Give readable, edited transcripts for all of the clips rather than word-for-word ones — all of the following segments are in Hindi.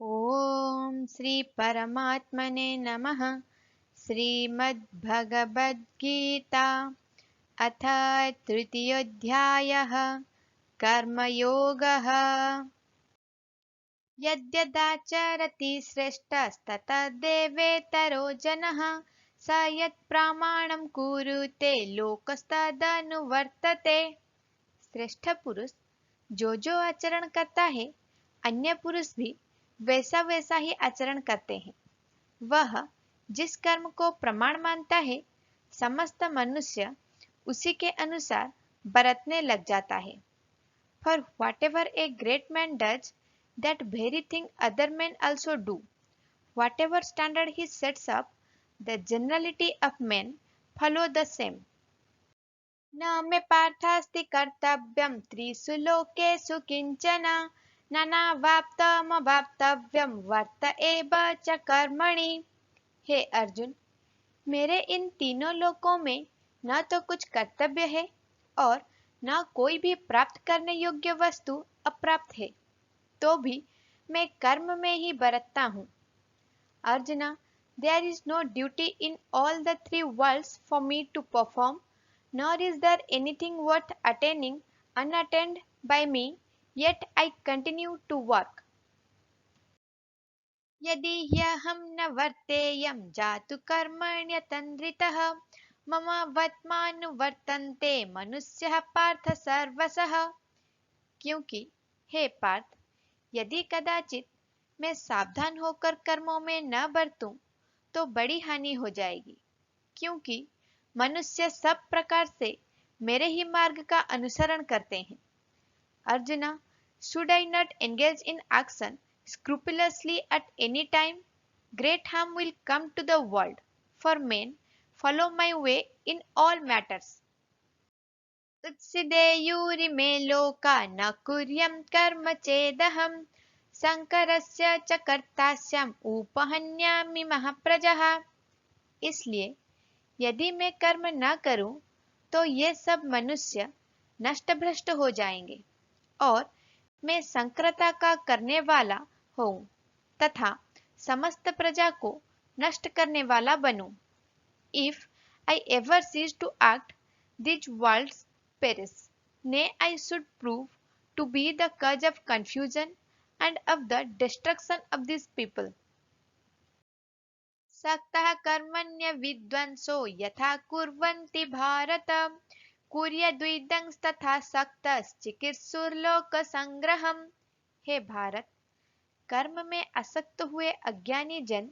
ओम श्री परमात्मने नमः। श्रीमद्भगवद्गीता अथ तृतीयोऽध्यायः कर्मयोगः। यद्यदाचरति श्रेष्ठस्ततदेवेतरो जनः स यत्प्रमाणं कुरुते लोकस्तदनुवर्तते। श्रेष्ठ पुरुष जो जो आचरण करता है अन्य पुरुष भी वैसा वैसा ही आचरण करते हैं। वह जिस कर्म को प्रमाण मानता है समस्त मनुष्य उसी के अनुसार बरतने लग जाता है। For whatever a great man does, that very thing other men also do. Whatever standard he sets up, the generality of men follow the same. न मे पार्थास्ति कर्तव्यं त्रिषु लोकेषु किंचन नानावाप्तमवाप्तव्यं वर्त एव च कर्मणि। हे अर्जुन, मेरे इन तीनों लोकों में न तो कुछ कर्तव्य है और न कोई भी प्राप्त करने योग्य वस्तु अप्राप्त है, तो भी मैं कर्म में ही बरतता हूँ। Arjuna, there is no duty in all the three worlds for me to perform, nor is there anything worth attaining unattained by me, yet I continue to work. यदि ह्यहं न वर्तेयं जातु कर्मण्यतन्द्रितः मम वर्त्मानुवर्तन्ते मनुष्यः पार्थ सर्वशः। क्योंकि हे पार्थ, यदि कदाचित मैं सावधान होकर कर्मों में न बरतूं तो बड़ी हानि हो जाएगी, क्योंकि मनुष्य सब प्रकार से मेरे ही मार्ग का अनुसरण करते हैं। Arjuna, should I not engage in action scrupulously at any time? Great harm will come to the world, for men follow my way in all matters. उत्सिदेयुरिमे लोका न कुर्यं कर्म चेदहं शंकरस्य च कर्तास्यम् उपहन्यामि महाप्रजः। इसलिए यदि मैं कर्म न करूं तो ये सब मनुष्य नष्ट भ्रष्ट हो जाएंगे और मैं संक्रता का करने वाला हूँ तथा समस्त प्रजा को नष्ट करने वाला बनूं। If I ever cease to act, these worlds perish. Nay, I should prove to be the cause of confusion and of the destruction of these people. सक्तः कर्मण्य विद्वांसो यथा कुर्वन्ति भारत कुर्याद्विदंस्तथा सक्तश्चिकीर्षुर्लोक संग्रहम्। हे भारत, कर्म में आसक्त हुए अज्ञानी जन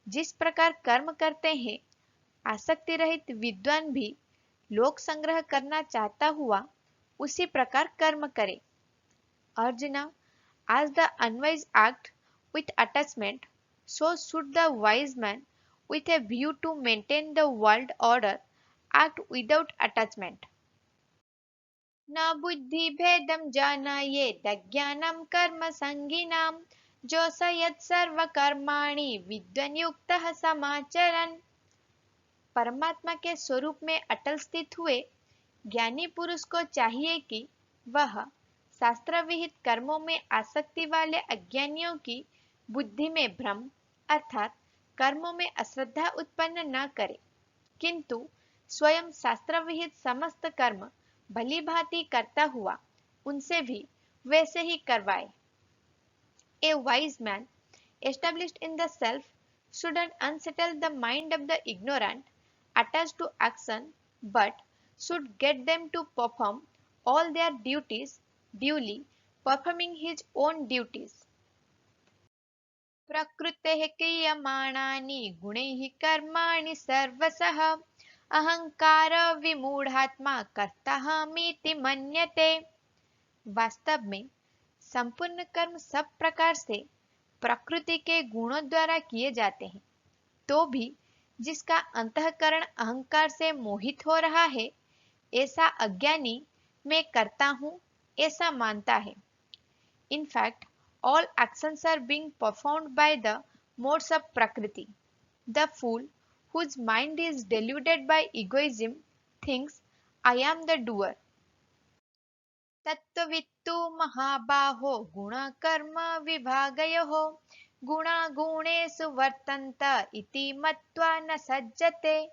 जिस प्रकार कर्म करते हैं, आसक्ति रहित विद्वान भी लोक संग्रह करना चाहता हुआ उसी प्रकार कर्म करे। Arjuna, as the unwise act with attachment, so should the wise man with a view to maintain the world order act without attachment. न बुद्धि भेदम जानायेत् अज्ञानं कर्म संगिनां जोषयत् सर्व कर्माणि विद्वान् युक्तः समाचरन्। परमात्मा के स्वरूप में अटल स्थित हुए ज्ञानी पुरुष को चाहिए कि वह शास्त्र विहित कर्मों में आसक्ति वाले अज्ञानियों की बुद्धि में भ्रम अर्थात कर्मों में अश्रद्धा उत्पन्न न करे, किंतु स्वयं शास्त्र विहित समस्त कर्म भली भांति करता हुआ उनसे भी वैसे ही करवाए। A wise man established in the self should not unsettle the mind of the ignorant attached to action, but should get them to perform all their duties duly, performing his own duties. प्रकृतेः क्रियमाणानि गुणैः कर्माणि सर्वशः अहंकार विमूढ़ात्मा कर्ताहमीति मन्यते। वास्तव में संपूर्ण कर्म सब प्रकार से प्रकृति के गुणों द्वारा किए जाते हैं, तो भी जिसका अंतःकरण अहंकार से मोहित हो रहा है, ऐसा अज्ञानी मैं करता हूँ ऐसा मानता है। In fact, all actions are being performed by the modes of Prakriti. The fool, whose mind is deluded by egoism, thinks, I am the doer. तत्त्ववित्तु महाबाहो गुणकर्म विभागयोः गुणा गुणेषु वर्तन्त इति मत्वा न सज्जते।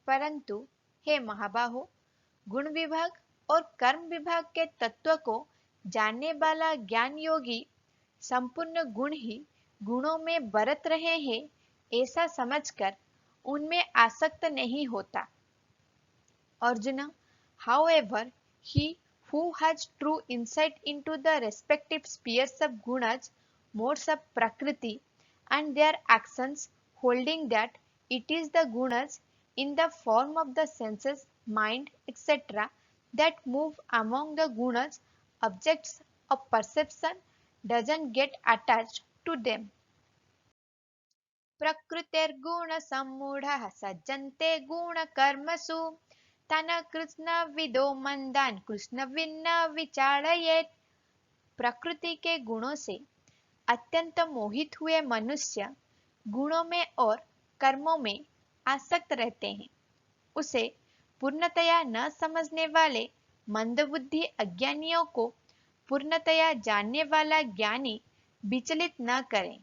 परंतु हे महाबाहो, गुण विभाग और कर्म विभाग के तत्व को जानने वाला ज्ञान योगी संपूर्ण गुण ही गुणों में बरत रहे हैं ऐसा समझकर उनमें आसक्त नहीं होता। Arjuna, however, he who has true insight into the respective spheres of gunas, modes of prakriti, and their actions, holding that it is the gunas in the form of the senses, mind, etc., that move among the gunas, objects of perception, doesn't get attached to them. प्रकृतिर्गुणसम्मूढः सज्जन्ते गुणकर्मसु तन कृष्णविदो मंदान कृष्णविन्न विचालयेत्। प्रकृति के गुणों से अत्यंत मोहित हुए मनुष्य गुणों में और कर्मों में आसक्त रहते हैं। उसे पूर्णतया न समझने वाले मंदबुद्धि अज्ञानियों को पूर्णतया जानने वाला ज्ञानी विचलित न करें।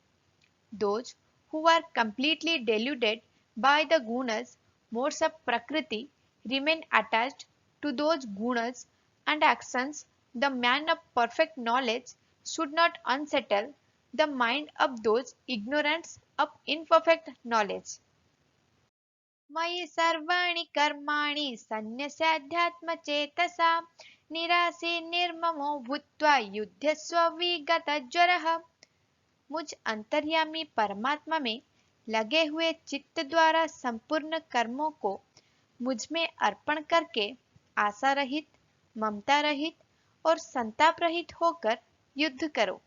Those who are completely deluded by the gunas, modes of Prakriti, remain attached to those gunas and actions. The man of perfect knowledge should not unsettle the mind of those ignorants of imperfect knowledge. मयि सर्वाणि कर्माणि सन्न्यस्याध्यात्मचेतसा निराशी निर्ममो भूत्वा युध्यस्व विगतज्वरः। मुझ अंतर्यामी परमात्मा में लगे हुए चित्त द्वारा संपूर्ण कर्मों को मुझ में अर्पण करके आशा रहित, ममता रहित और संताप रहित होकर युद्ध करो।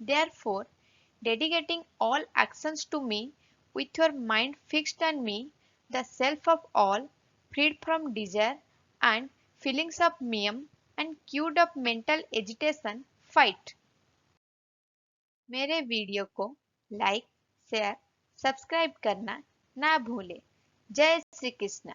Therefore, dedicating all actions to me with your mind fixed on me, the self of all, freed from desire and feelings of meme and cured of mental agitation, fight. मेरे वीडियो को लाइक, शेयर, सब्सक्राइब करना ना भूलें। जय श्री कृष्ण।